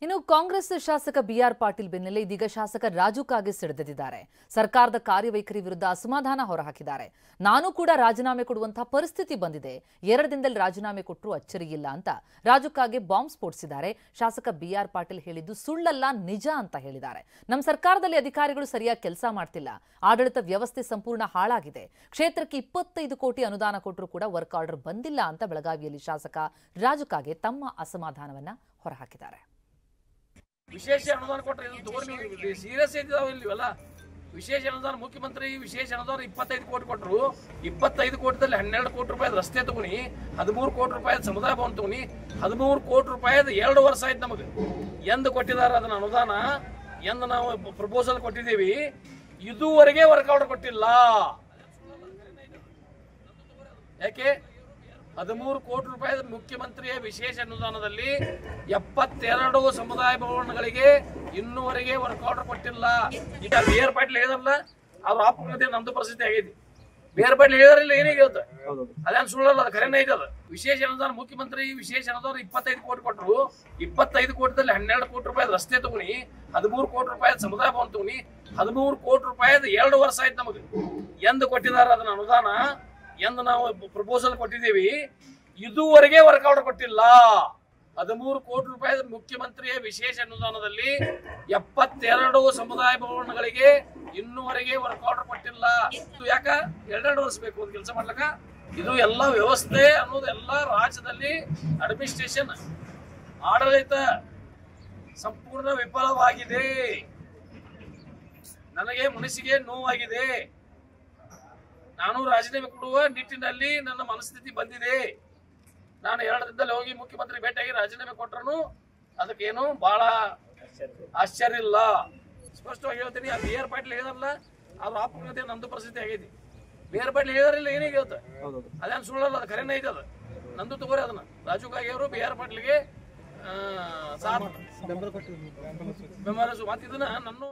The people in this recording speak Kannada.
ಇನ್ನು ಕಾಂಗ್ರೆಸ್ ಶಾಸಕ ಬಿಆರ್ ಪಾಟೀಲ್ ಬೆನ್ನಲ್ಲೇ ಇದೀಗ ಶಾಸಕ ರಾಜು ಕಾಗೆ ಸಿಡಿದಿದ್ದಾರೆ. ಸರ್ಕಾರದ ಕಾರ್ಯವೈಖರಿ ವಿರುದ್ಧ ಅಸಮಾಧಾನ ಹೊರಹಾಕಿದ್ದಾರೆ. ನಾನು ಕೂಡ ರಾಜೀನಾಮೆ ಕೊಡುವಂತಹ ಪರಿಸ್ಥಿತಿ ಬಂದಿದೆ, 2 ದಿನದಲ್ಲಿ ರಾಜೀನಾಮೆ ಕೊಟ್ಟರು ಅಚ್ಚರಿಯಿಲ್ಲ ಅಂತ ರಾಜು ಕಾಗೆ ಬಾಂಬ್ ಸ್ಫೋಟಿಸಿದ್ದಾರೆ. ಶಾಸಕ ಬಿಆರ್ ಪಾಟೀಲ್ ಹೇಳಿದ್ದು ಸುಳ್ಳಲ್ಲ, ನಿಜ ಅಂತ ಹೇಳಿದ್ದಾರೆ. ನಮ್ಮ ಸರ್ಕಾರದಲ್ಲಿ ಅಧಿಕಾರಿಗಳು ಸರಿಯಾಗಿ ಕೆಲಸ ಮಾಡ್ತಿಲ್ಲ, ಆಡಳಿತ ವ್ಯವಸ್ಥೆ ಸಂಪೂರ್ಣ ಹಾಳಾಗಿದೆ, ಕ್ಷೇತ್ರಕ್ಕೆ 25 ಕೋಟಿ ಅನುದಾನ ಕೊಟ್ಟರು ಕೂಡ ವರ್ಕ್ ಆರ್ಡರ್ ಬಂದಿಲ್ಲ ಅಂತ ಬೆಳಗಾವಿಯಲ್ಲಿ ಶಾಸಕ ರಾಜು ಕಾಗೆ ತಮ್ಮ ಅಸಮಾಧಾನವನ್ನ ಹೊರಹಾಕಿದ್ದಾರೆ. ವಿಶೇಷ ಅನುದಾನ ಕೊಟ್ಟರೆ ಸೀರಿಯಸ್ ಇದಾವಲ್ಲ. ವಿಶೇಷ ಅನುದಾನ ಮುಖ್ಯಮಂತ್ರಿ ವಿಶೇಷ ಅನುದಾನ 25 ಕೋಟಿ ಕೊಟ್ಟರು. 25 ಕೋಟಿದಲ್ಲಿ 12 ಕೋಟಿ ರೂಪಾಯಿ ರಸ್ತೆ ತಗೊನಿ, 13 ಕೋಟಿ ರೂಪಾಯಿ ಸಮುದಾಯ ಭವನ ತಗೊನಿ, 13 ಕೋಟಿ ರೂಪಾಯಿ 2 ವರ್ಷ ಆಯ್ತು ನಮಗೆ. ಎಂದು ಕೊಟ್ಟಿದ್ದಾರೆ ಅದನ್ನ ಅನುದಾನ, ಎಂದು ನಾವು ಪ್ರಪೋಸಲ್ ಕೊಟ್ಟಿದ್ದೀವಿ, ಇದುವರೆಗೆ ವರ್ಕ್ ಆರ್ಡರ್ ಕೊಟ್ಟಿಲ್ಲ. ಯಾಕೆ 13 ಕೋಟಿ ರೂಪಾಯಿ ಮುಖ್ಯಮಂತ್ರಿಯ ವಿಶೇಷ ಅನುದಾನದಲ್ಲಿ 72 ಸಮುದಾಯ ಭವನಗಳಿಗೆ ಇನ್ನೂವರೆಗೆ ವರ್ಕ್ ಆರ್ಡರ್ ಕೊಟ್ಟಿಲ್ಲ. ಈಗ ಬಿಆರ್ ಪಾಟೀಲ್ ಹೇಳಿದಾರಲ್ಲ, ಅವ್ರ ಆಪ್ತ ನಮ್ದು ಪರಿಸ್ಥಿತಿ ಆಗೈತಿ. ಬಿಆರ್ ಪಾಟೀಲ್ ಹೇಳಿದಾರಿಲ್ಲ, ಏನಿಗೆ ಅದೇನು ಸುಳ್ಳಲ್ಲ, ಅದು ಕರೆನೇ ಐತದ. ವಿಶೇಷ ಅನುದಾನ ಮುಖ್ಯಮಂತ್ರಿ ವಿಶೇಷ ಅನುದಾನ 25 ಕೋಟಿ ಕೊಟ್ಟರು. 25 ಕೋಟಿದಲ್ಲಿ 12 ಕೋಟಿ ರೂಪಾಯಿ ರಸ್ತೆ ತಗೊನಿ, 13 ಕೋಟಿ ರೂಪಾಯಿ ಸಮುದಾಯ ಭವನ ತಗೊನಿ, 13 ಕೋಟಿ ರೂಪಾಯಿ 2 ವರ್ಷ ಆಯ್ತು ನಮಗೆ. ಎಂದು ಕೊಟ್ಟಿದ್ದಾರೆ ಅದನ್ನ ಅನುದಾನ, ಎಂದು ನಾವು ಪ್ರಪೋಸಲ್ ಕೊಟ್ಟಿದ್ದೀವಿ, ಇದುವರೆಗೆ ವರ್ಕ್ ಆರ್ಡರ್ ಕೊಟ್ಟಿಲ್ಲ. 13 ಕೋಟಿ ರೂಪಾಯಿ ಮುಖ್ಯಮಂತ್ರಿಯ ವಿಶೇಷ ಅನುದಾನದಲ್ಲಿ 72 ಸಮುದಾಯ ಭವನಗಳಿಗೆ ಇನ್ನೂವರೆಗೆ ವರ್ಕ್ ಆರ್ಡರ್ ಕೊಟ್ಟಿಲ್ಲ. ಇದು ಯಾಕ 2 ವರ್ಷ ಬೇಕು ಒಂದು ಕೆಲಸ ಮಾಡ್ಲಕ್ಕ? ಇದು ಎಲ್ಲ ವ್ಯವಸ್ಥೆ ಅನ್ನೋದು ಎಲ್ಲ ರಾಜ್ಯದಲ್ಲಿ ಅಡ್ಮಿನಿಸ್ಟ್ರೇಷನ್ ಆಡಳಿತ ಸಂಪೂರ್ಣ ವಿಫಲವಾಗಿದೆ. ನನಗೆ ಮನಸ್ಸಿಗೆ ನೋವಾಗಿದೆ. ನಾನು ರಾಜೀನಾಮೆ ಕೊಡುವ ನಿಟ್ಟಿನಲ್ಲಿ ನನ್ನ ಮನಸ್ಥಿತಿ ಬಂದಿದೆ. ನಾನು 2 ದಿನದಲ್ಲಿ ಹೋಗಿ ಮುಖ್ಯಮಂತ್ರಿ ಭೇಟಿಯಾಗಿ ರಾಜೀನಾಮೆ ಕೊಟ್ಟರು ಅದಕ್ಕೇನು ಬಹಳ ಆಶ್ಚರ್ಯ ಇಲ್ಲ. ಸ್ಪಷ್ಟವಾಗಿ ಹೇಳ್ತೀನಿ, ಆ ಬಿಆರ್ ಪಾಟೀಲ್ ಹೇಳಿದಾರಲ್ಲ, ಅವ್ರ ಆಪ್ತ ನಮ್ದು ಪರಿಸ್ಥಿತಿ ಆಗೈತಿ. ಬಿಆರ್ ಪಾಟೀಲ್ ಹೇಳಿದಾರಿಲ್ಲ, ಏನಿಗೆ ಹೇಳ್ತ ಅದೇನು ಸುಳ್ಳಲ್ಲ, ಅದು ಕರೆನೇ ಐತದ. ನಂದು ತಗೋರಿ ಅದನ್ನ. ರಾಜು ಕಾಗೆ ಅವರು ಬಿಆರ್ ಪಾಟೀಲ್ಗೆ ಬೆಂಬಲ ಮತ್ತೆ ಇದನ್ನ ನನ್ನ